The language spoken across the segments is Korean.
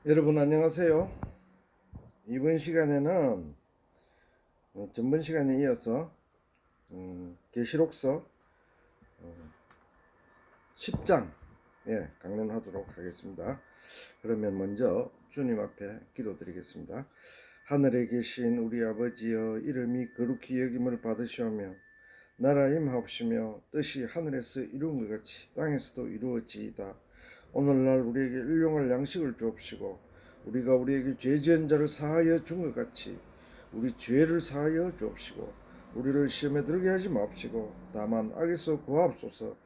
여러분 안녕하세요. 이번 시간에는 전번 시간에 이어서 계시록서 10장 강론하도록 하겠습니다. 그러면 먼저 주님 앞에 기도드리겠습니다. 하늘에 계신 우리 아버지여, 이름이 거룩히 여김을 받으시오며 나라 임하옵시며 뜻이 하늘에서 이룬 것 같이 땅에서도 이루어지이다. 오늘날 우리에게 일용할 양식을 주옵시고 우리가 우리에게 죄 지은 자를 사하여 준 것 같이 우리 죄를 사하여 주옵시고 우리를 시험에 들게 하지 마옵시고 다만 악에서 구하옵소서.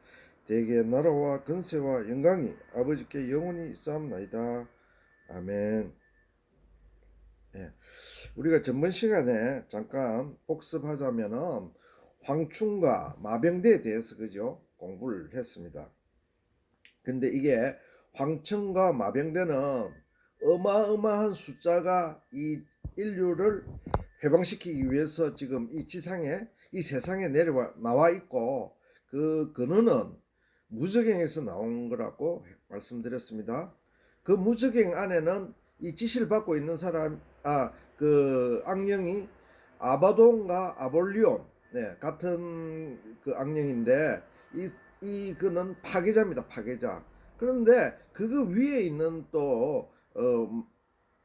대개 나라와 권세와 영광이 아버지께 영원히 있사옵나이다. 아멘. 우리가 전번 시간에 잠깐 복습하자면은 황충과 마병대에 대해서 공부를 했습니다. 근데 이게 황충과 마병대는 어마어마한 숫자가 이 인류를 해방시키기 위해서 지금 이 지상에, 이 세상에 나와 있고, 그 근원은 무저갱에서 나온 거라고 말씀드렸습니다. 그 무저갱 안에는 이 지시를 받고 있는 사람, 그 악령이 아바돈과 아볼리온, 같은 그 악령인데, 그는 파괴자입니다, 파괴자. 그런데 그거 위에 있는 또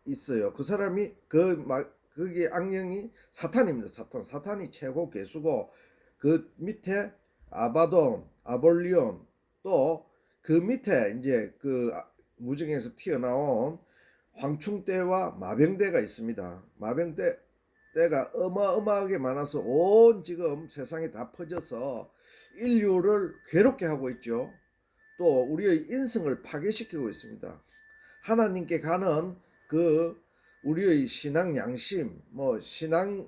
있어요. 그 사람이 그게 악령이 사탄입니다. 사탄이 최고 괴수고, 그 밑에 아바돈, 아볼리온, 또 그 밑에 이제 그 무정에서 튀어나온 황충대와 마병대가 있습니다. 마병대가 어마어마하게 많아서 온 지금 세상에 다 퍼져서 인류를 괴롭게 하고 있죠. 또 우리의 인성을 파괴시키고 있습니다. 하나님께 가는 그 우리의 신앙 양심,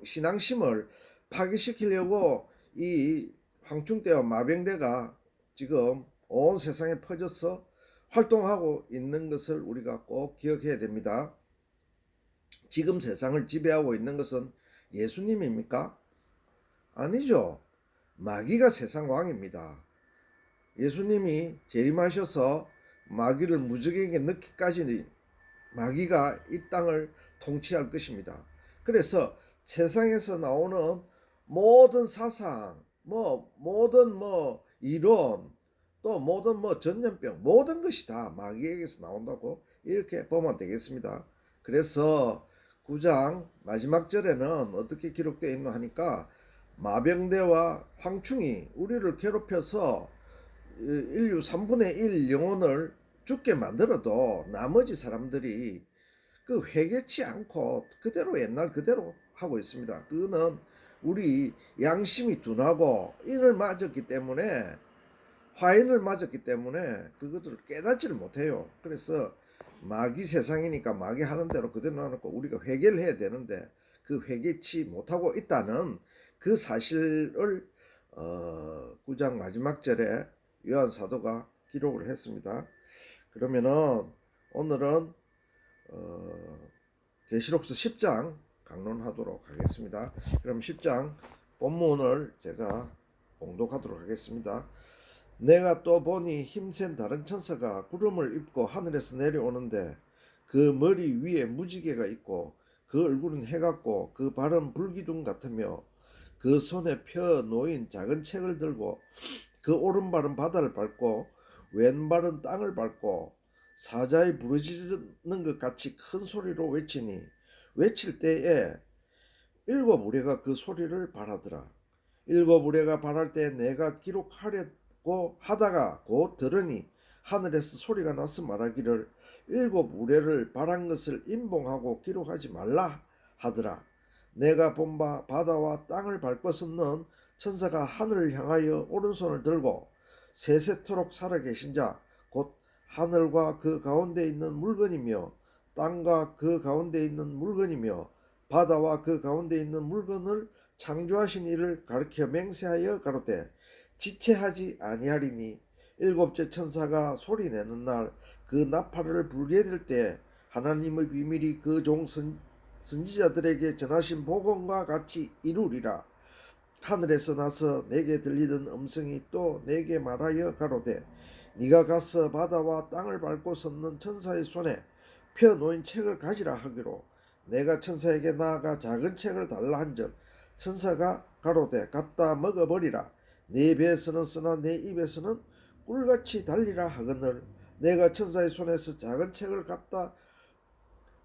신앙심을 파괴시키려고 이 황충대와 마병대가 지금 온 세상에 퍼져서 활동하고 있는 것을 우리가 꼭 기억해야 됩니다. 지금 세상을 지배하고 있는 것은 예수님입니까? 아니죠. 마귀가 세상 왕입니다. 예수님이 재림하셔서 마귀를 무적에게 넣기까지 마귀가 이 땅을 통치할 것입니다. 그래서 세상에서 나오는 모든 사상, 모든 이론, 또 모든 전염병, 모든 것이 다 마귀에게서 나온다고 이렇게 보면 되겠습니다. 그래서 9장 마지막 절에는 어떻게 기록되어 있나 하니까 마병대와 황충이 우리를 괴롭혀서 인류 3분의 1 영혼을 죽게 만들어도 나머지 사람들이 그 회개치 않고 그대로 옛날 그대로 하고 있습니다. 그거는 우리 양심이 둔하고 화인을 맞았기 때문에 그것들을 깨닫지를 못해요. 그래서 마귀 세상이니까 마귀 하는 대로 그대로 놔놓고 우리가 회개를 해야 되는데 그 회개치 못하고 있다는 그 사실을 9장 마지막 절에 요한 사도가 기록을 했습니다. 그러면은 오늘은 계시록서 10장 강론하도록 하겠습니다. 그럼 10장 본문을 제가 봉독하도록 하겠습니다. 내가 또 보니 힘센 다른 천사가 구름을 입고 하늘에서 내려오는데 그 머리 위에 무지개가 있고 그 얼굴은 해 같고 그 발은 불기둥 같으며 그 손에 펴 놓인 작은 책을 들고 그 오른발은 바다를 밟고 왼발은 땅을 밟고 사자의 부르짖는 것 같이 큰 소리로 외치니 외칠 때에 일곱 우레가 그 소리를 발하더라. 일곱 우레가 발할 때 내가 기록하려고 하다가 곧 들으니 하늘에서 소리가 나서 말하기를 일곱 우레를 발한 것을 임봉하고 기록하지 말라 하더라. 내가 본 바 바다와 땅을 밟고 섰는 천사가 하늘을 향하여 오른손을 들고 세세토록 살아계신 자 곧 하늘과 그 가운데 있는 물건이며 땅과 그 가운데 있는 물건이며 바다와 그 가운데 있는 물건을 창조하신 이를 가르쳐 맹세하여 가로되 지체하지 아니하리니 일곱째 천사가 소리내는 날 그 나팔을 불게 될 때 하나님의 비밀이 그 종 선지자들에게 전하신 복음과 같이 이루리라. 하늘에서 나서 내게 들리던 음성이 또 내게 말하여 가로되 네가 가서 바다와 땅을 밟고 섰는 천사의 손에 펴 놓인 책을 가지라 하기로 내가 천사에게 나아가 작은 책을 달라 한즉 천사가 가로되 갖다 먹어버리라. 네 배에서는 쓰나 내 입에서는 꿀같이 달리라 하거늘 내가 천사의 손에서 작은 책을 갖다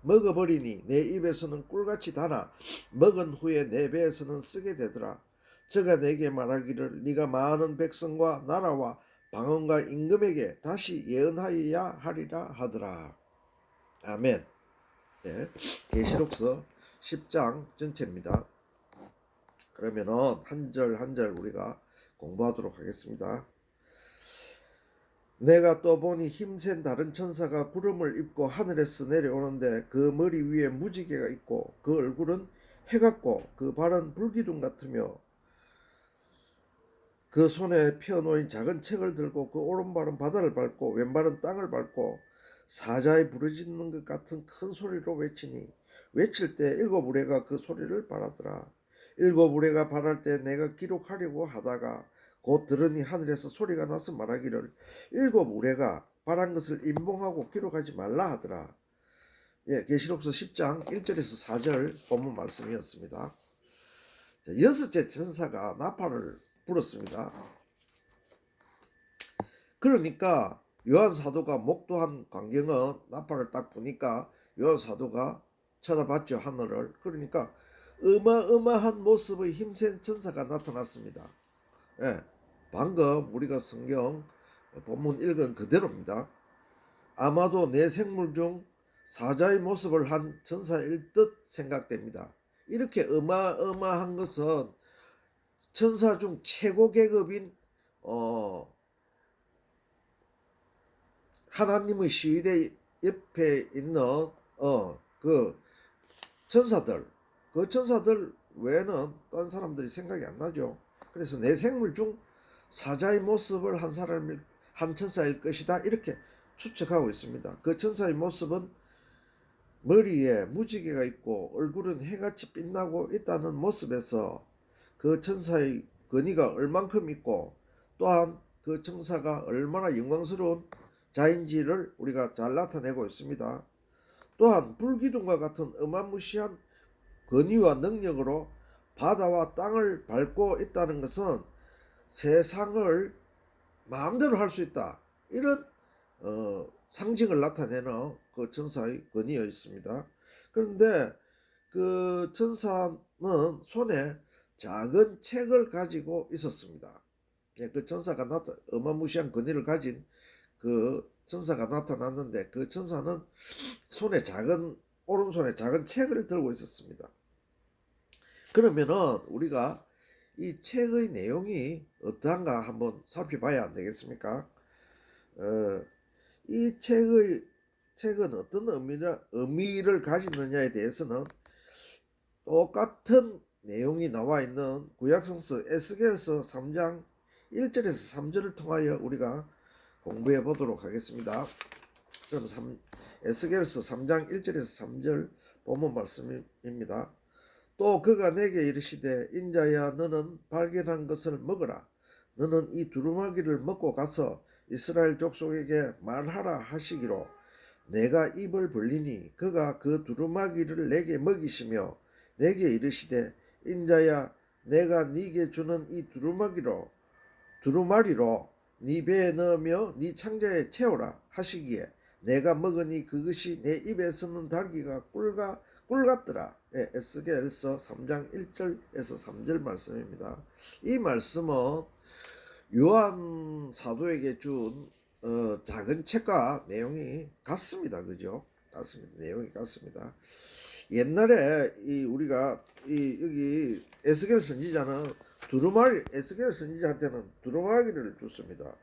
먹어버리니 내 입에서는 꿀같이 달아 먹은 후에 내 배에서는 쓰게 되더라. 저가 내게 말하기를 네가 많은 백성과 나라와 방언과 임금에게 다시 예언하여야 하리라 하더라. 아멘. 네, 계시록서 10장 전체입니다. 그러면은 한 절 한 절 우리가 공부하도록 하겠습니다. 내가 또 보니 힘센 다른 천사가 구름을 입고 하늘에서 내려오는데 그 머리 위에 무지개가 있고 그 얼굴은 해 같고 그 발은 불기둥 같으며 그 손에 펴놓인 작은 책을 들고 그 오른발은 바다를 밟고 왼발은 땅을 밟고 사자에 부르짖는 것 같은 큰 소리로 외치니 외칠 때 일곱 우레가 그 소리를 발하더라. 일곱 우레가 발할 때 내가 기록하려고 하다가 곧 들으니 하늘에서 소리가 나서 말하기를 일곱 우레가 발한 것을 임봉하고 기록하지 말라 하더라. 예, 계시록서 10장 1절에서 4절 본문 말씀이었습니다. 자, 여섯째 천사가 나팔을 불었습니다. 그러니까 요한 사도가 목도한 광경은 나팔을 딱 부니까 요한 사도가 쳐다봤죠, 하늘을. 그러니까 어마어마한 모습의 힘센 천사가 나타났습니다. 예, 방금 우리가 성경 본문 읽은 그대로입니다. 아마도 내 생물 중 사자의 모습을 한 천사일 듯 생각됩니다. 이렇게 어마어마한 것은 천사 중 최고 계급인 하나님의 시위대 옆에 있는 그 천사들, 그 천사들 외에는 다른 사람들이 생각이 안 나죠. 그래서 내 생물 중 사자의 모습을 한 천사일 것이다, 이렇게 추측하고 있습니다. 그 천사의 모습은 머리에 무지개가 있고 얼굴은 해같이 빛나고 있다는 모습에서 그 천사의 권위가 얼만큼 있고 또한 그 천사가 얼마나 영광스러운 자인지를 우리가 잘 나타내고 있습니다. 또한 불기둥과 같은 어마무시한 권위와 능력으로 바다와 땅을 밟고 있다는 것은 세상을 마음대로 할 수 있다, 이런 상징을 나타내는 그 천사의 권위였습니다. 그런데 그 천사는 손에 작은 책을 가지고 있었습니다. 그 천사가 어마무시한 권위를 가진 그 천사가 나타났는데 그 천사는 오른손에 작은 책을 들고 있었습니다. 그러면은 우리가 이 책의 내용이 어떠한가 한번 살펴봐야 안 되겠습니까? 이 책은 어떤 의미를 가지느냐에 대해서는 똑같은 내용이 나와 있는 구약성서 에스겔서 3장 1절에서 3절을 통하여 우리가 공부해 보도록 하겠습니다. 그럼 에스겔서 3장 1절에서 3절 본문 말씀입니다. 또 그가 내게 이르시되 인자야 너는 발견한 것을 먹으라. 너는 이 두루마기를 먹고 가서 이스라엘 족속에게 말하라 하시기로 내가 입을 벌리니 그가 그 두루마기를 내게 먹이시며 내게 이르시되 인자야 내가 네게 주는 이 두루마리로 네 배에 넣으며 네 창자에 채우라 하시기에 내가 먹으니 그것이 내 입에서는 달기가 꿀 같더라. 예, 에스겔서 3장 1절에서 3절 말씀입니다. 이 말씀은 요한 사도에게 준 작은 책과 내용이 같습니다. 그죠? 같습니다. 내용이 같습니다. 옛날에 우리가 여기 에스겔 선지자는 에스겔 선지자한테는 두루마기를 줬습니다.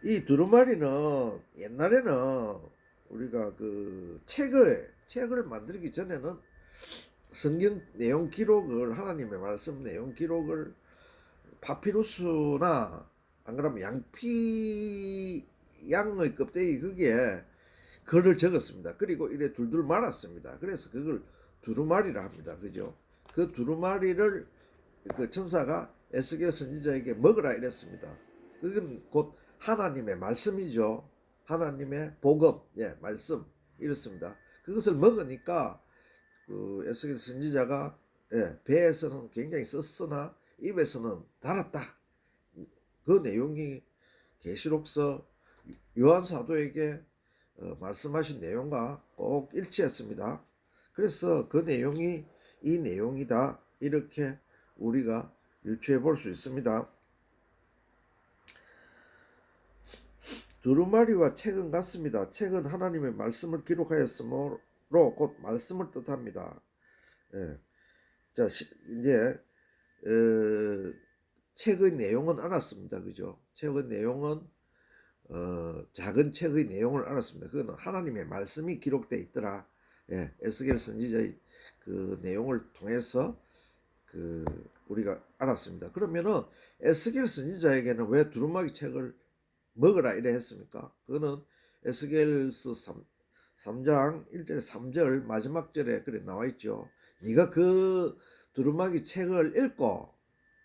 이 두루마리는 옛날에는 우리가 그 책을 만들기 전에는 성경 내용 기록을, 하나님의 말씀 내용 기록을 파피루스나 안 그러면 양의 껍데기 거기에 글을 적었습니다. 그리고 이래 둘둘 말았습니다. 그래서 그걸 두루마리라 합니다. 그죠? 그 두루마리를 그 천사가 에스겔 선지자에게 먹으라 이랬습니다. 그건 곧 하나님의 말씀이죠. 하나님의 복음, 말씀 이렇습니다. 그것을 먹으니까 그 에스겔 선지자가 배에서는 굉장히 썼으나 입에서는 달았다. 그 내용이 계시록서 요한 사도에게 말씀하신 내용과 꼭 일치했습니다. 그래서 그 내용이 이 내용이다 이렇게 우리가 유추해 볼 수 있습니다. 두루마리와 책은 같습니다. 책은 하나님의 말씀을 기록하였으므로 곧 말씀을 뜻합니다. 자, 이제 책의 내용은 알았습니다. 그죠? 책의 내용은 작은 책의 내용을 알았습니다. 그건 하나님의 말씀이 기록되어 있더라. 에스겔 선지자의 그 내용을 통해서 우리가 알았습니다. 그러면은 에스겔 선지자에게는 왜 두루마기 책을 먹으라 이래 했습니까? 그거는 에스겔서 3장 1절 3절 마지막 절에 그래 나와 있죠. 네가 그 두루마기 책을 읽고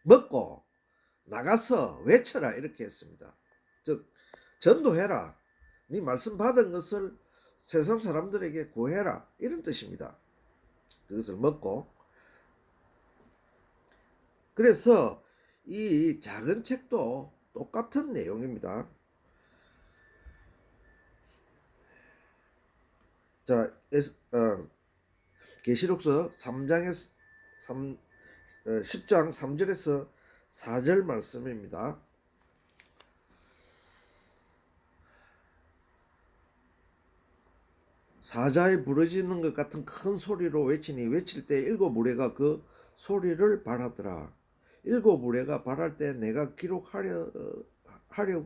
먹고 나가서 외쳐라 이렇게 했습니다. 즉 전도해라. 네 말씀 받은 것을 세상 사람들에게 구해라 이런 뜻입니다. 그것을 먹고 그래서 이 작은 책도 똑같은 내용입니다. 자, 계시록서 3장에서 10장 3절에서 4절 말씀입니다. 사자에 부르짖는 것 같은 큰 소리로 외치니 외칠 때 일곱 무리가 그 소리를 발하더라. 일곱 무리가 발할 때 내가 기록하려고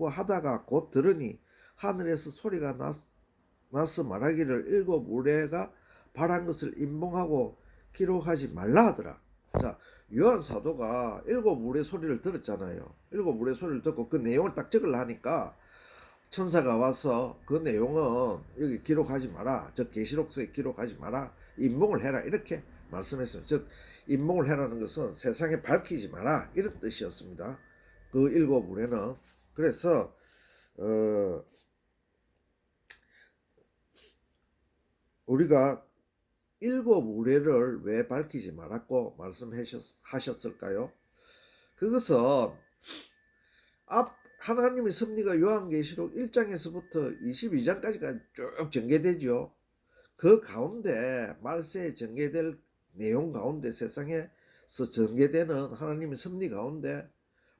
하다가 곧 들으니 하늘에서 소리가 나서 말하기를 일곱 무리가 발한 것을 인봉하고 기록하지 말라 하더라. 자, 요한 사도가 일곱 무리의 소리를 들었잖아요. 일곱 무리의 소리를 듣고 그 내용을 딱 적으려 하니까 천사가 와서 그 내용은 여기 기록하지 마라. 즉 계시록서에 기록하지 마라. 인봉을 해라. 이렇게 말씀했습니다. 즉 인봉을 해라는 것은 세상에 밝히지 마라. 이런 뜻이었습니다. 그 일곱 무리는. 그래서 우리가 일곱 무리를 왜 밝히지 말았고 말씀하셨을까요? 그것은 하나님의 섭리가 요한계시록 1장에서부터 22장까지가 쭉 전개되죠. 그 가운데 말세에 전개될 내용 가운데 세상에서 전개되는 하나님의 섭리 가운데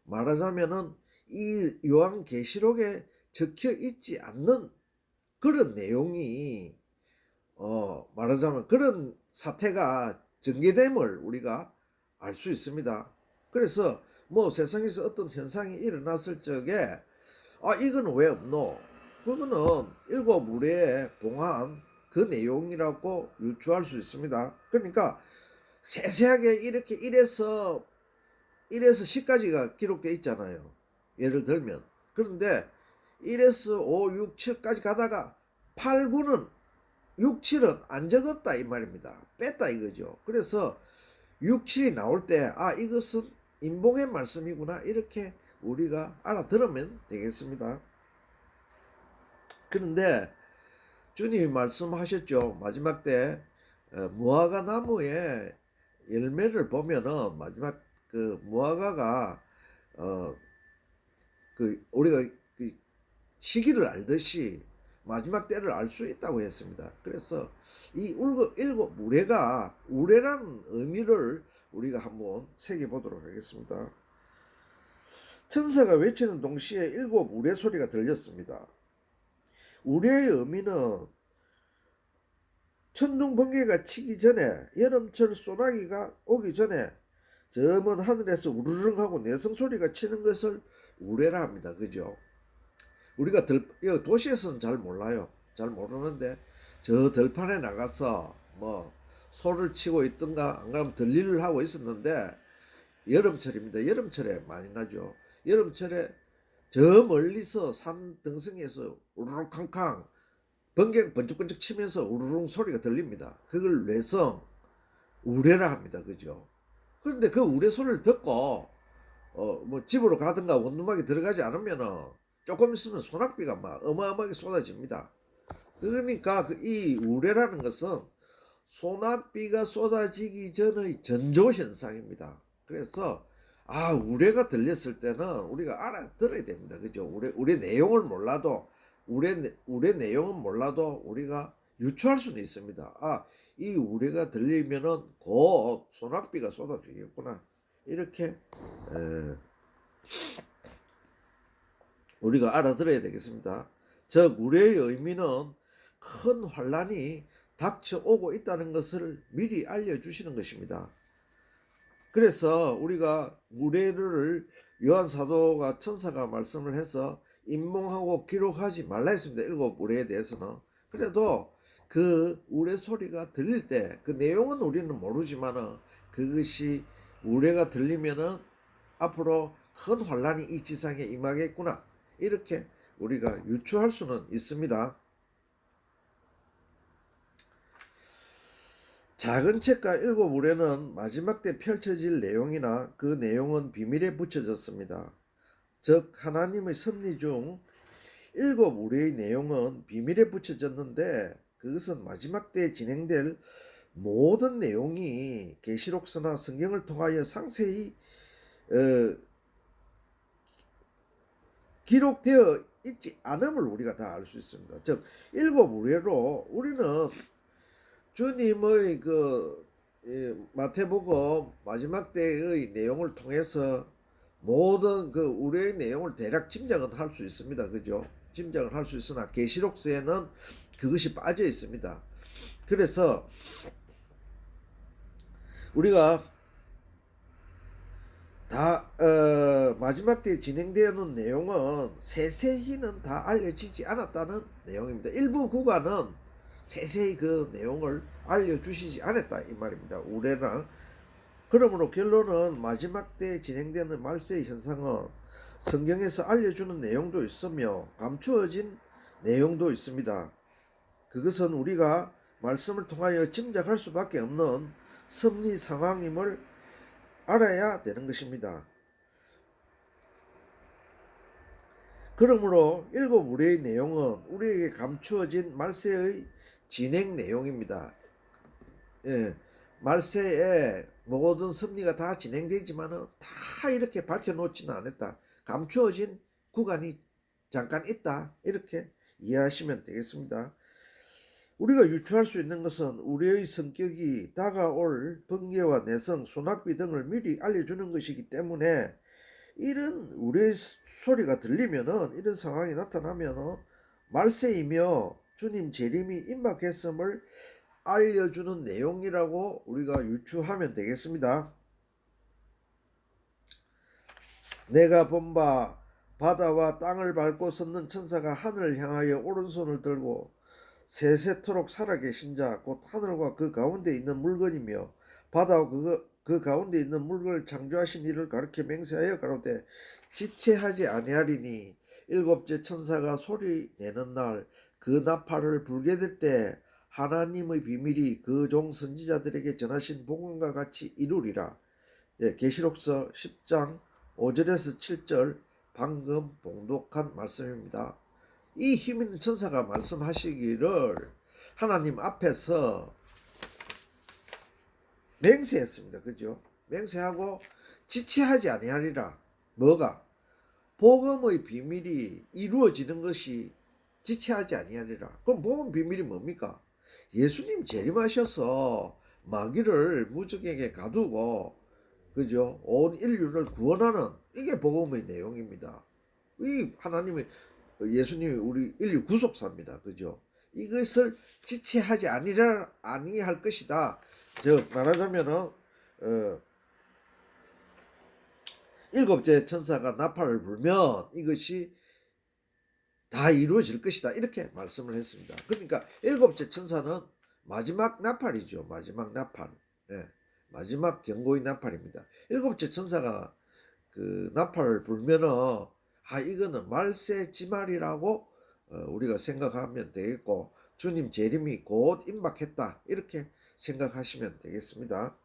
말하자면은 이 요한계시록에 적혀 있지 않는 그런 내용이 말하자면 그런 사태가 전개됨을 우리가 알 수 있습니다. 그래서 뭐 세상에서 어떤 현상이 일어났을 적에 이거는 왜 없노? 그거는 일곱 무리에 봉한 그 내용이라고 유추할 수 있습니다. 그러니까 세세하게 이렇게 1에서 10까지가 기록되어 있잖아요. 예를 들면. 그런데 1에서 5, 6, 7까지 가다가 8, 9는 6, 7은 안 적었다 이 말입니다. 뺐다 이거죠. 그래서 6, 7이 나올 때 이것은 인봉의 말씀이구나 이렇게 우리가 알아들으면 되겠습니다. 그런데 주님이 말씀하셨죠. 마지막 때 무화과 나무의 열매를 보면은 마지막 그 무화과가 우리가 그 시기를 알듯이 마지막 때를 알 수 있다고 했습니다. 그래서 이 일곱 우레가 우레라는 의미를 우리가 한번 새겨보도록 하겠습니다. 천사가 외치는 동시에 일곱 우레 소리가 들렸습니다. 우레의 의미는 천둥 번개가 치기 전에 여름철 소나기가 오기 전에 저 먼 하늘에서 우르릉하고 내성 소리가 치는 것을 우레라 합니다. 그죠? 우리가 도시에서는 잘 몰라요. 잘 모르는데 저 들판에 나가서 뭐 소를 치고 있던가 안 그러면 들리를 하고 있었는데 여름철입니다. 여름철에 많이 나죠. 여름철에 저 멀리서 산 등성이에서 우르르 캉캉 번개가 번쩍번쩍 치면서 우르릉 소리가 들립니다. 그걸 뇌성 우레라 합니다. 그죠? 그런데 그 우레 소리를 듣고 뭐 집으로 가든가 원룸하게 들어가지 않으면은 조금 있으면 소낙비가 막 어마어마하게 쏟아집니다. 그러니까 이 우레라는 것은 소낙비가 쏟아지기 전의 전조 현상입니다. 그래서 우레가 들렸을 때는 우리가 알아들어야 됩니다. 그죠? 우레 내용을 몰라도 우레 내용은 몰라도 우리가 유추할 수는 있습니다. 이 우레가 들리면은 곧 소낙비가 쏟아지겠구나. 이렇게 우리가 알아들어야 되겠습니다. 즉 우레의 의미는 큰 환란이 닥쳐오고 있다는 것을 미리 알려주시는 것입니다. 그래서 우리가 우레를 요한 사도가 천사가 말씀을 해서 인몽하고 기록하지 말라 했습니다. 7 우레에 대해서는. 그래도 그 우레 소리가 들릴 때 그 내용은 우리는 모르지만은 그것이 우레가 들리면은 앞으로 큰 환란이 이 지상에 임하겠구나. 이렇게 우리가 유추할 수는 있습니다. 작은 책과 7 우레는 마지막 때 펼쳐질 내용이나 그 내용은 비밀에 붙여졌습니다. 즉 하나님의 섭리 중 7 우레의 내용은 비밀에 붙여졌는데 그것은 마지막 때에 진행될 모든 내용이 계시록서나 성경을 통하여 상세히 기록되어 있지 않음을 우리가 다 알 수 있습니다. 즉 7 우레로 우리는 주님의 마태복음 마지막 때의 내용을 통해서 모든 그 우레의 내용을 대략 짐작은 할 수 있습니다. 그죠? 짐작을 할 수 있으나 계시록서에는 그것이 빠져 있습니다. 그래서 우리가 다 마지막 때 진행되는 내용은 세세히는 다 알려지지 않았다는 내용입니다. 일부 구간은 세세히 그 내용을 알려주시지 않았다 이 말입니다. 우레랑. 그러므로 결론은 마지막 때 진행되는 말세의 현상은 성경에서 알려주는 내용도 있으며 감추어진 내용도 있습니다. 그것은 우리가 말씀을 통하여 짐작할 수밖에 없는 섭리 상황임을 알아야 되는 것입니다. 그러므로 7 우레의 내용은 우리에게 감추어진 말세의 진행 내용입니다. 말세에 모든 섭리가 다 진행되지만은 다 이렇게 밝혀놓지는 않았다. 감추어진 구간이 잠깐 있다. 이렇게 이해하시면 되겠습니다. 우리가 유추할 수 있는 것은 우리의 성격이 다가올 번개와 내성, 소낙비 등을 미리 알려주는 것이기 때문에 이런 우리의 소리가 들리면은 이런 상황이 나타나면은 말세이며 주님 재림이 임박했음을 알려주는 내용이라고 우리가 유추하면 되겠습니다. 내가 본 바 바다와 땅을 밟고 섰는 천사가 하늘을 향하여 오른손을 들고 세세토록 살아계신 자 곧 하늘과 그 가운데 있는 물건이며 바다와 그 가운데 있는 물건을 창조하신 이를 가르쳐 맹세하여 가로되 지체하지 아니하리니 7째 천사가 소리 내는 날 그 나팔을 불게 될 때 하나님의 비밀이 그 종 선지자들에게 전하신 복음과 같이 이루리라. 계시록서 10장 5절에서 7절 방금 봉독한 말씀입니다. 이 힘있는 천사가 말씀하시기를 하나님 앞에서 맹세했습니다. 그죠? 맹세하고 지체하지 아니하리라. 뭐가? 복음의 비밀이 이루어지는 것이 지체하지 아니하리라. 그럼 복음 비밀이 뭡니까? 예수님 재림하셔서 마귀를 무적에게 가두고 그죠? 온 인류를 구원하는 이게 복음의 내용입니다. 이 하나님의 예수님이 우리 인류 구속사입니다. 그죠? 이것을 지체하지 아니할 것이다. 즉 말하자면은 7째 천사가 나팔을 불면 이것이 다 이루어질 것이다. 이렇게 말씀을 했습니다. 그러니까 7째 천사는 마지막 나팔이죠. 마지막 나팔. 마지막 경고의 나팔입니다. 7째 천사가 그 나팔을 불면은 이거는 말세 지말이라고 우리가 생각하면 되겠고 주님 재림이 곧 임박했다. 이렇게 생각하시면 되겠습니다.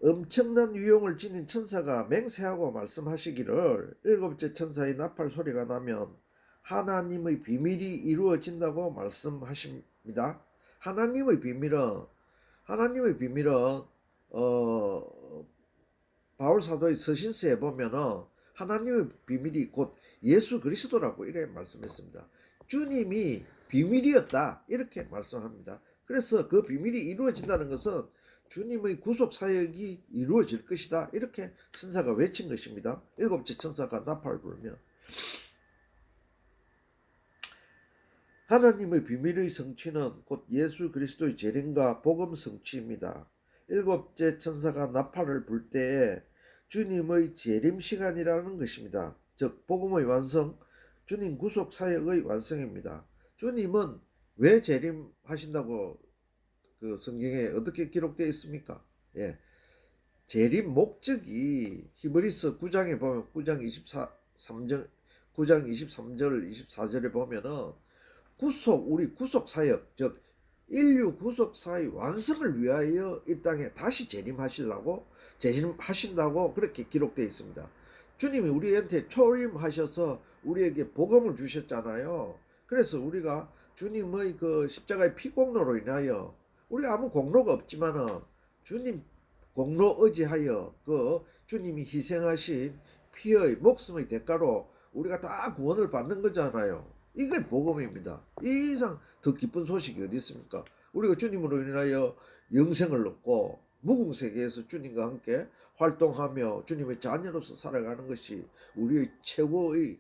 엄청난 위용을 지닌 천사가 맹세하고 말씀하시기를 일곱째 천사의 나팔 소리가 나면 하나님의 비밀이 이루어진다고 말씀하십니다. 하나님의 비밀은 하나님의 비밀은 바울 사도의 서신서에 보면은 하나님의 비밀이 곧 예수 그리스도라고 이렇게 말씀했습니다. 주님이 비밀이었다 이렇게 말씀합니다. 그래서 그 비밀이 이루어진다는 것은 주님의 구속 사역이 이루어질 것이다 이렇게 천사가 외친 것입니다. 일곱째 천사가 나팔을 불면 하나님의 비밀의 성취는 곧 예수 그리스도의 재림과 복음 성취입니다. 일곱째 천사가 나팔을 불 때에 주님의 재림 시간이라는 것입니다. 즉 복음의 완성, 주님 구속 사역의 완성입니다. 주님은 왜 재림하신다고 그 성경에 어떻게 기록되어 있습니까? 예. 재림 목적이 히브리서 9장에 보면 9장 23절 24절에 보면은 우리 구속 사역, 즉 인류 구속 사의 완성을 위하여 이 땅에 다시 재림하신다고 그렇게 기록되어 있습니다. 주님이 우리한테 초림하셔서 우리에게 복음을 주셨잖아요. 그래서 우리가 주님의 그 십자가의 피공로로 인하여 우리 아무 공로가 없지만은 주님 공로 의지하여 그 주님이 희생하신 피의 목숨의 대가로 우리가 다 구원을 받는 거잖아요. 이게 복음입니다. 이 이상 더 기쁜 소식이 어디 있습니까? 우리가 주님으로 인하여 영생을 얻고 무궁세계에서 주님과 함께 활동하며 주님의 자녀로서 살아가는 것이 우리의 최고의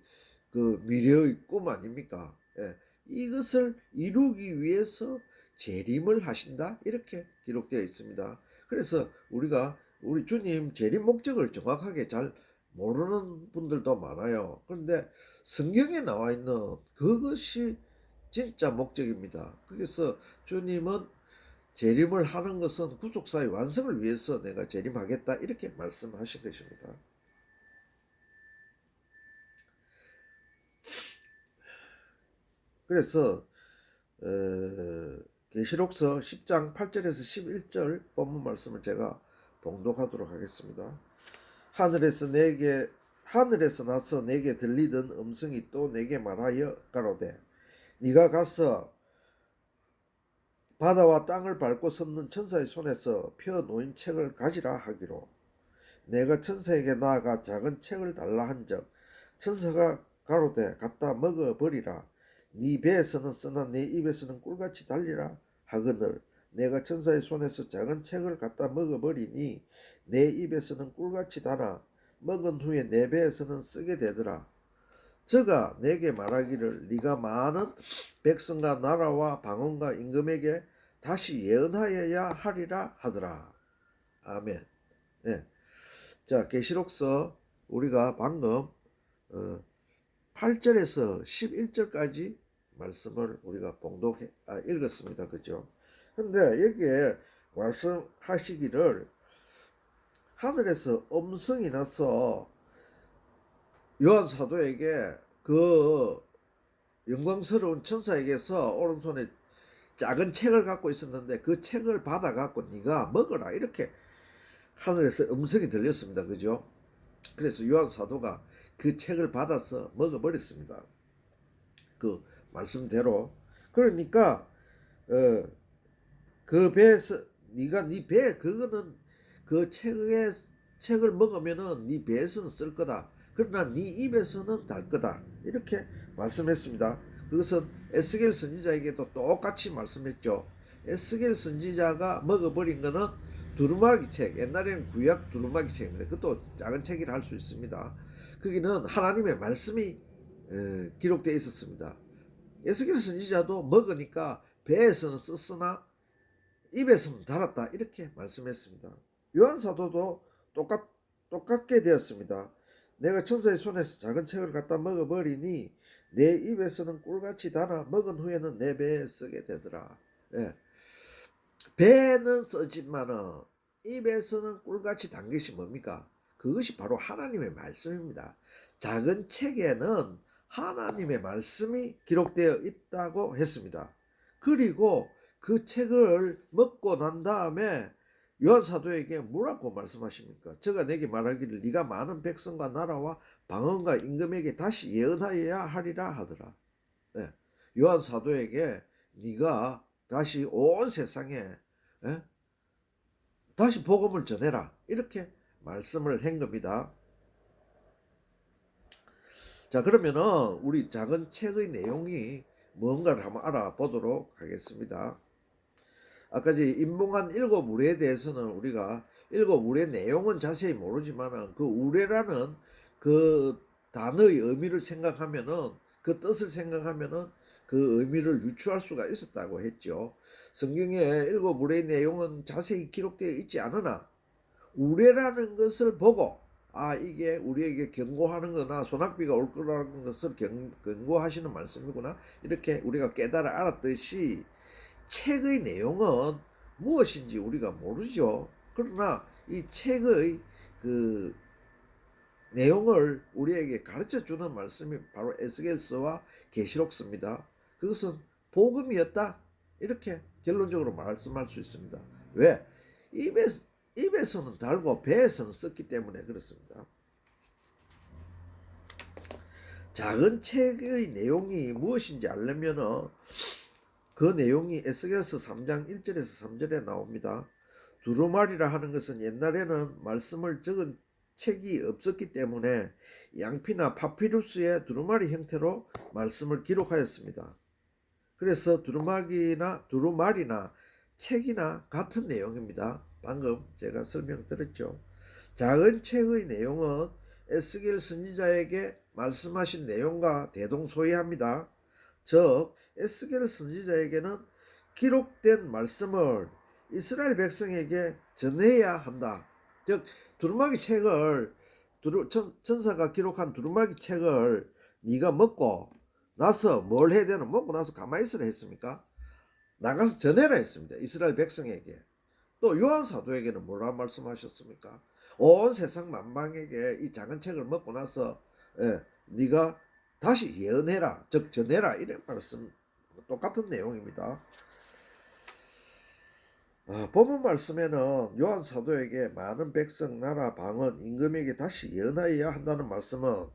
그 미래의 꿈 아닙니까? 예. 이것을 이루기 위해서 재림을 하신다 이렇게 기록되어 있습니다. 그래서 우리가 우리 주님 재림 목적을 정확하게 잘 모르는 분들도 많아요. 그런데 성경에 나와 있는 그것이 진짜 목적입니다. 그래서 주님은 재림을 하는 것은 구속사의 완성을 위해서 내가 재림하겠다 이렇게 말씀하신 것입니다. 그래서 계시록서 10장 8절에서 11절 본문 말씀을 제가 봉독하도록 하겠습니다. 하늘에서 나서 내게 들리던 음성이 또 내게 말하여 가로되 네가 가서 바다와 땅을 밟고 섰는 천사의 손에서 펴 놓인 책을 가지라 하기로 내가 천사에게 나아가 작은 책을 달라 한즉 천사가 가로되 갖다 먹어버리라 네 배에서는 쓰나 내 입에서는 꿀같이 달리라 하거늘 내가 천사의 손에서 작은 책을 갖다 먹어버리니 내 입에서는 꿀같이 달아 먹은 후에 내 배에서는 쓰게 되더라. 저가 내게 말하기를 네가 많은 백성과 나라와 방언과 임금에게 다시 예언하여야 하리라 하더라. 아멘. 네. 자, 계시록서 우리가 방금 8절에서 11절까지 말씀을 우리가 읽었습니다. 그죠? 근데 여기에 말씀하시기를 하늘에서 음성이 나서 요한 사도에게 그 영광스러운 천사에게서 오른손에 작은 책을 갖고 있었는데 그 책을 받아갖고 네가 먹어라 이렇게 하늘에서 음성이 들렸습니다. 그죠? 그래서 요한 사도가 그 책을 받아서 먹어버렸습니다. 그 말씀대로. 그러니까 그 배에서 네가 네 배 그거는 그 책을 먹으면은 네 배에서는 쓸 거다. 그러나 네 입에서는 달 거다. 이렇게 말씀했습니다. 그것은 에스겔 선지자에게도 똑같이 말씀했죠. 에스겔 선지자가 먹어버린 거는 두루마기 책, 옛날에는 구약 두루마기 책입니다. 그것도 작은 책이라 할 수 있습니다. 거기는 하나님의 말씀이 기록되어 있었습니다. 에스겔 선지자도 먹으니까 배에서는 썼으나 입에서는 달았다 이렇게 말씀했습니다. 요한 사도도 똑같게 되었습니다. 내가 천사의 손에서 작은 책을 갖다 먹어버리니 내 입에서는 꿀같이 달아 먹은 후에는 내 배에 쓰게 되더라. 예. 배는 쓰지만은 입에서는 꿀같이 단 것이 뭡니까? 그것이 바로 하나님의 말씀입니다. 작은 책에는 하나님의 말씀이 기록되어 있다고 했습니다. 그리고 그 책을 먹고 난 다음에 요한 사도에게 뭐라고 말씀하십니까? 저가 내게 말하기를 네가 많은 백성과 나라와 방언과 임금에게 다시 예언하여야 하리라 하더라. 예. 요한 사도에게 네가 다시 온 세상에, 예? 다시 복음을 전해라, 이렇게 말씀을 한 겁니다. 자, 그러면은 우리 작은 책의 내용이 뭔가를 한번 알아보도록 하겠습니다. 아까 이제 인봉한 일곱 우레에 대해서는 우리가 일곱 우레 내용은 자세히 모르지만은 그 우레라는 그 단어의 의미를 생각하면은, 그 뜻을 생각하면은 그 의미를 유추할 수가 있었다고 했죠. 성경에 일곱 우레의 내용은 자세히 기록되어 있지 않으나 우레라는 것을 보고 이게 우리에게 경고하는 거나 소낙비가 올 거라는 것을 경고하시는 말씀이구나, 이렇게 우리가 깨달아 알았듯이 책의 내용은 무엇인지 우리가 모르죠. 그러나 이 책의 그 내용을 우리에게 가르쳐 주는 말씀이 바로 에스겔서와 계시록서입니다. 그것은 복음이었다, 이렇게 결론적으로 말씀할 수 있습니다. 왜? 입에서는 달고 배에서는 썩기 때문에 그렇습니다. 작은 책의 내용이 무엇인지 알려면은 그 내용이 에스겔서 3장 1절에서 3절에 나옵니다. 두루마리라 하는 것은 옛날에는 말씀을 적은 책이 없었기 때문에 양피나 파피루스의 두루마리 형태로 말씀을 기록하였습니다. 그래서 두루마리나 책이나 같은 내용입니다. 방금 제가 설명드렸죠. 작은 책의 내용은 에스겔 선지자에게 말씀하신 내용과 대동소이합니다. 즉 에스겔 선지자에게는 기록된 말씀을 이스라엘 백성에게 전해야 한다. 즉 두루마기 책을, 천사가 기록한 두루마기 책을 네가 먹고 나서 뭘 해야 되나? 먹고 나서 가만히 있으라 했습니까? 나가서 전해라 했습니다. 이스라엘 백성에게. 또 요한 사도에게는 뭐라 말씀하셨습니까? 온 세상 만방에게 이 작은 책을 먹고 나서 네가 다시 예언해라, 즉 전해라, 이런 말씀, 똑같은 내용입니다. 본문 말씀에는 요한 사도에게 많은 백성, 나라, 방언, 임금에게 다시 예언하여야 한다는 말씀은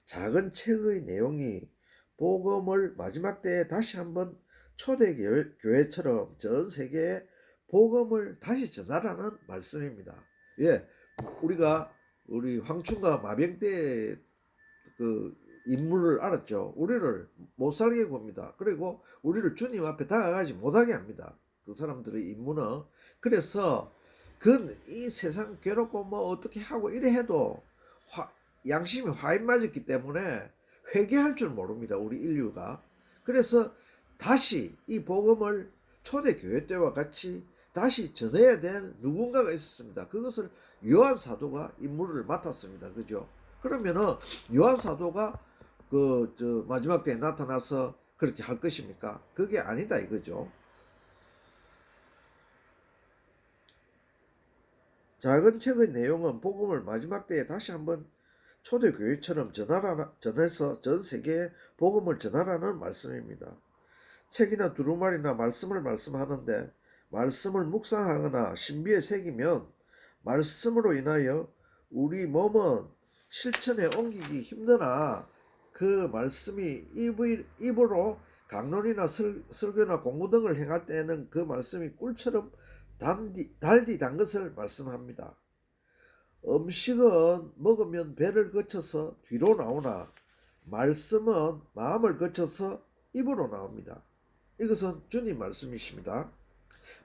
작은 책의 내용이 복음을 마지막 때에 다시 한번 초대교회처럼 전 세계에 복음을 다시 전하라는 말씀입니다. 예, 우리 황충과 마병 때 그 인물을 알았죠. 우리를 못 살게 봅니다. 그리고 우리를 주님 앞에 다가가지 못하게 합니다. 그 사람들의 임무는. 그래서 이 세상 괴롭고 뭐 어떻게 하고 이래 해도 양심이 화인 맞았기 때문에 회개할 줄 모릅니다. 우리 인류가. 그래서 다시 이 복음을 초대교회 때와 같이 다시 전해야 될 누군가가 있었습니다. 그것을 요한 사도가 임무를 맡았습니다. 그죠? 그러면은 요한 사도가 마지막 때에 나타나서 그렇게 할 것입니까? 그게 아니다 이거죠. 작은 책의 내용은 복음을 마지막 때에 다시 한번 초대교회처럼 전해서 전 세계에 복음을 전하라는 말씀입니다. 책이나 두루마리나 말씀을 말씀하는데 말씀을 묵상하거나 신비에 새기면 말씀으로 인하여 우리 몸은 실천에 옮기기 힘드나 그 말씀이 입으로 강론이나 설교나 공부 등을 행할 때에는 그 말씀이 꿀처럼 달디 단 것을 말씀합니다. 음식은 먹으면 배를 거쳐서 뒤로 나오나 말씀은 마음을 거쳐서 입으로 나옵니다. 이것은 주님 말씀이십니다.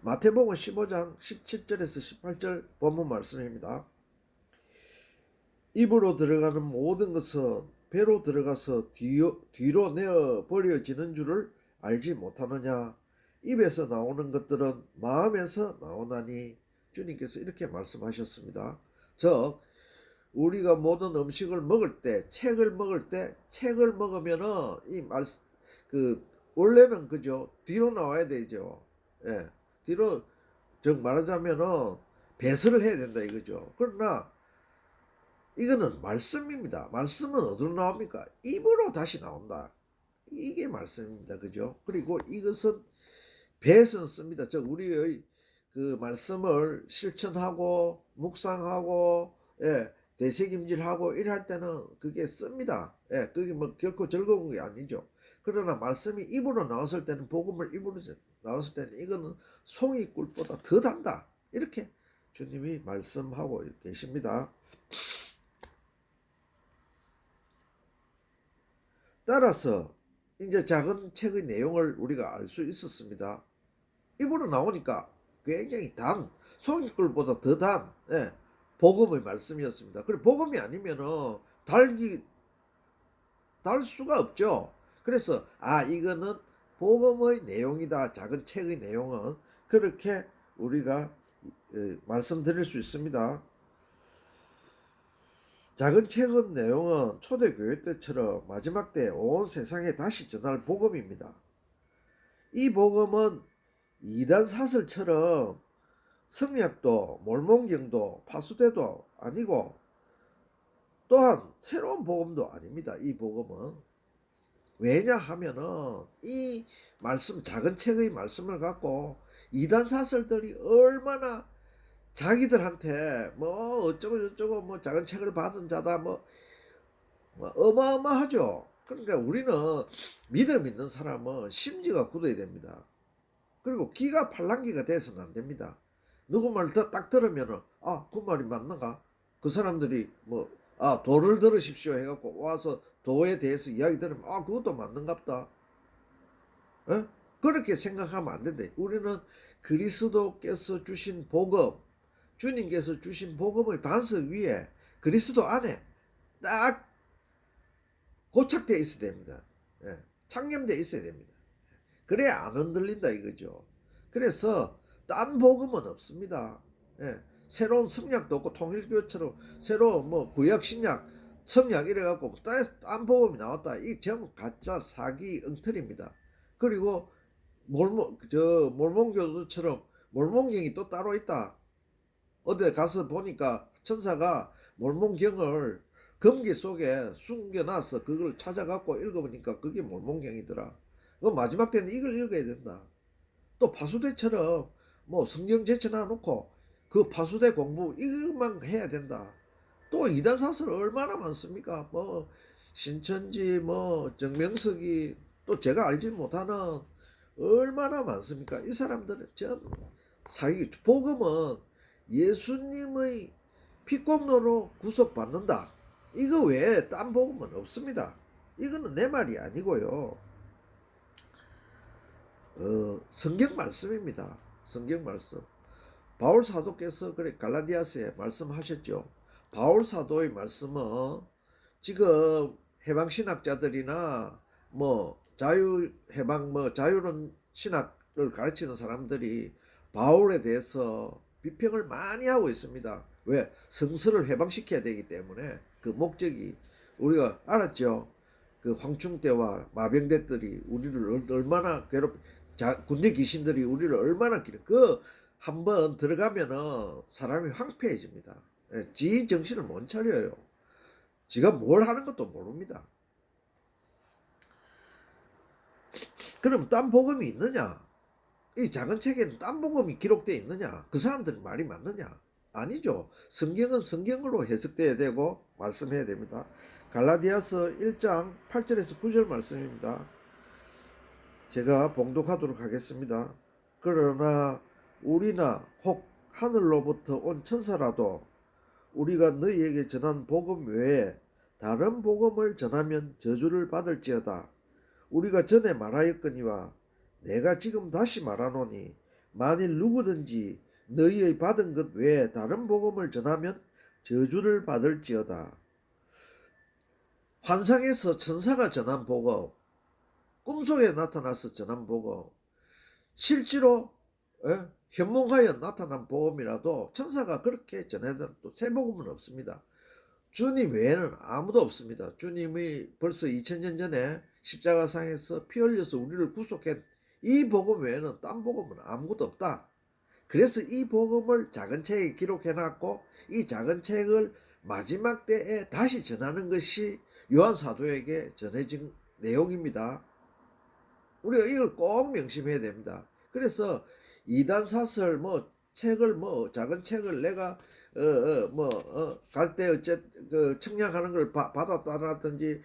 마태복음 15장 17절에서 18절 본문 말씀입니다. 입으로 들어가는 모든 것은 배로 들어가서 뒤로 내어 버려지는 줄을 알지 못하느냐? 입에서 나오는 것들은 마음에서 나오나니, 주님께서 이렇게 말씀하셨습니다. 즉 우리가 모든 음식을 먹을 때, 책을 먹으면은 원래는 그죠, 뒤로 나와야 되죠. 예, 뒤로, 즉 말하자면은 배설을 해야 된다 이거죠. 그러나 이거는 말씀입니다. 말씀은 어디로 나옵니까? 입으로 다시 나온다. 이게 말씀입니다. 그죠? 그리고 이것은 배에서 씁니다. 즉 우리의 그 말씀을 실천하고 묵상하고 예, 되새김질하고 일할 때는 그게 씁니다. 예, 그게 뭐 결코 즐거운 게 아니죠. 그러나 말씀이 입으로 나왔을 때는 복음을 입으로 나왔을 때는 이거는 송이꿀보다 더 단다. 이렇게 주님이 말씀하고 계십니다. 따라서 이제 작은 책의 내용을 우리가 알 수 있었습니다. 입으로 나오니까 굉장히 송이꿀보다 더 단, 예, 복음의 말씀이었습니다. 그리고 복음이 아니면은 달 수가 없죠. 그래서 이거는 복음의 내용이다. 작은 책의 내용은 그렇게 우리가 말씀드릴 수 있습니다. 작은 책의 내용은 초대교회 때처럼 마지막 때 온 세상에 다시 전할 복음입니다. 이 복음은 이단 사설처럼 성약도 몰몬경도 파수대도 아니고 또한 새로운 복음도 아닙니다. 이 복음은 왜냐하면은 이 말씀 작은 책의 말씀을 갖고 이단 사설들이 얼마나 자기들한테 뭐 어쩌고 저쩌고 뭐 작은 책을 받은 자다 뭐 어마어마하죠. 그러니까 우리는 믿음 있는 사람은 심지가 굳어야 됩니다. 그리고 기가 팔랑기가 돼서는 안 됩니다. 누구 말 딱 들으면은 그 말이 맞는가? 그 사람들이 뭐 도를 들으십시오 해갖고 와서 도에 대해서 이야기 들으면 그것도 맞는갑다. 에? 그렇게 생각하면 안 된다. 우리는 그리스도께서 주신 복음, 주님께서 주신 복음의 반석 위에 그리스도 안에 딱 고착되어 있어야 됩니다. 예, 창념되어 있어야 됩니다. 그래야 안 흔들린다 이거죠. 그래서 딴 복음은 없습니다. 예, 새로운 성약도 없고 통일교처럼 새로운 뭐 구약 신약 성약 이래갖고 딴 복음이 나왔다. 이 전부 가짜 사기 엉터리입니다. 그리고 몰몬교도처럼 몰몬경이 또 따로 있다. 어디 가서 보니까 천사가 몰몬경을 금기 속에 숨겨놔서 그걸 찾아갖고 읽어보니까 그게 몰몬경이더라. 그 마지막 때는 이걸 읽어야 된다. 또 파수대처럼 뭐 성경 제쳐놔 놓고 그 파수대 공부 이것만 해야 된다. 또 이단사설 얼마나 많습니까? 뭐 신천지 뭐 정명석이 또 제가 알지 못하는 얼마나 많습니까? 이 사람들은 전부 사기. 복음은 예수님의 피공로로 구속받는다. 이거 외에 딴 복음은 없습니다. 이거는 내 말이 아니고요. 성경 말씀입니다. 성경 말씀. 바울 사도께서 그래 갈라디아서에 말씀하셨죠. 바울 사도의 말씀은 지금 해방 신학자들이나 뭐 자유해방 뭐 자유론 신학을 가르치는 사람들이 바울에 대해서 비평을 많이 하고 있습니다. 왜? 성서를 해방시켜야 되기 때문에 그 목적이 우리가 알았죠. 그 황충 때와 마병대들이 우리를 얼마나 군대 귀신들이 우리를 얼마나 그 한번 들어가면은 사람이 황폐해집니다. 지 정신을 못 차려요. 지가 뭘 하는 것도 모릅니다. 그럼 딴 복음이 있느냐? 이 작은 책에는 딴 복음이 기록되어 있느냐? 그 사람들 말이 맞느냐? 아니죠. 성경은 성경으로 해석돼야 되고 말씀해야 됩니다. 갈라디아서 1장 8절에서 9절 말씀입니다. 제가 봉독하도록 하겠습니다. 그러나 우리나 혹 하늘로부터 온 천사라도 우리가 너희에게 전한 복음 외에 다른 복음을 전하면 저주를 받을지어다. 우리가 전에 말하였거니와 내가 지금 다시 말하노니 만일 누구든지 너희의 받은 것 외에 다른 복음을 전하면 저주를 받을지어다. 환상에서 천사가 전한 복음, 꿈속에 나타나서 전한 복음, 실제로 현몽하여 나타난 복음이라도 천사가 그렇게 전해든 또 새 복음은 없습니다. 주님 외에는 아무도 없습니다. 주님이 벌써 2000년 전에 십자가상에서 피 흘려서 우리를 구속한 이 복음 외에는 딴 복음은 아무것도 없다. 그래서 이 복음을 작은 책에 기록해놨고 이 작은 책을 마지막 때에 다시 전하는 것이 요한 사도에게 전해진 내용입니다. 우리가 이걸 꼭 명심해야 됩니다. 그래서 이단 사설 뭐 책을 뭐 작은 책을 내가 갈 때 어째 그 청량하는 걸 받았다라든지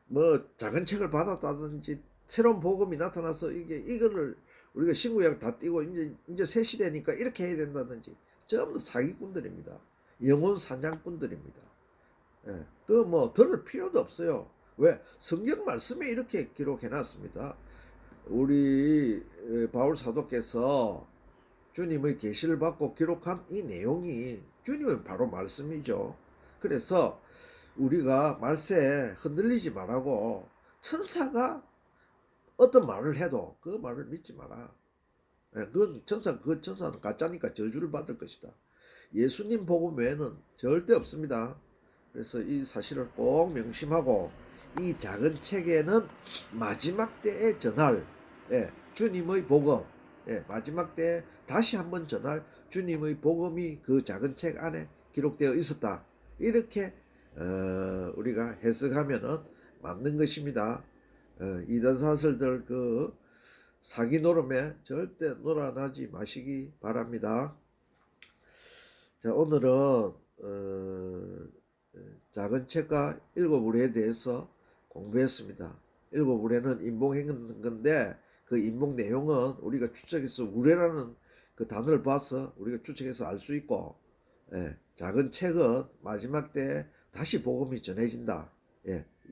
뭐 작은 책을 받았다든지 새로운 복음이 나타나서 이거를 우리가 신구약 다 띄고 이제 새 시대니까 이렇게 해야 된다든지 전부 다 사기꾼들입니다. 영혼 사냥꾼들입니다. 예, 또뭐 들을 필요도 없어요. 왜? 성경 말씀에 이렇게 기록해 놨습니다. 우리 바울 사도께서 주님의 계시를 받고 기록한 이 내용이 주님은 바로 말씀이죠. 그래서 우리가 말세에 흔들리지 말라고 천사가 어떤 말을 해도 그 말을 믿지 마라. 예, 그 천사는 가짜니까 저주를 받을 것이다. 예수님 복음 외에는 절대 없습니다. 그래서 이 사실을 꼭 명심하고 이 작은 책에는 마지막 때에 전할 주님의 복음, 마지막 때에 다시 한번 전할 주님의 복음이 그 작은 책 안에 기록되어 있었다. 이렇게 우리가 해석하면은 맞는 것입니다. 이단사설들 그 사기 노름에 절대 놀아나지 마시기 바랍니다. 자, 오늘은 작은 책과 일곱 우레에 대해서 공부했습니다. 일곱 우레는 인봉한 건데 그 인봉 내용은 우리가 추측해서 우레라는 그 단어를 봐서 우리가 추측해서 알 수 있고, 작은 책은 마지막 때 다시 복음이 전해진다.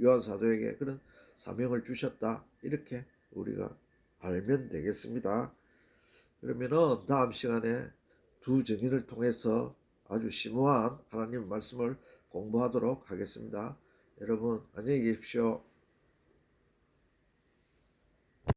요한 사도에게 그런 사명을 주셨다. 이렇게 우리가 알면 되겠습니다. 그러면은 다음 시간에 두 증인을 통해서 아주 심오한 하나님의 말씀을 공부하도록 하겠습니다. 여러분 안녕히 계십시오.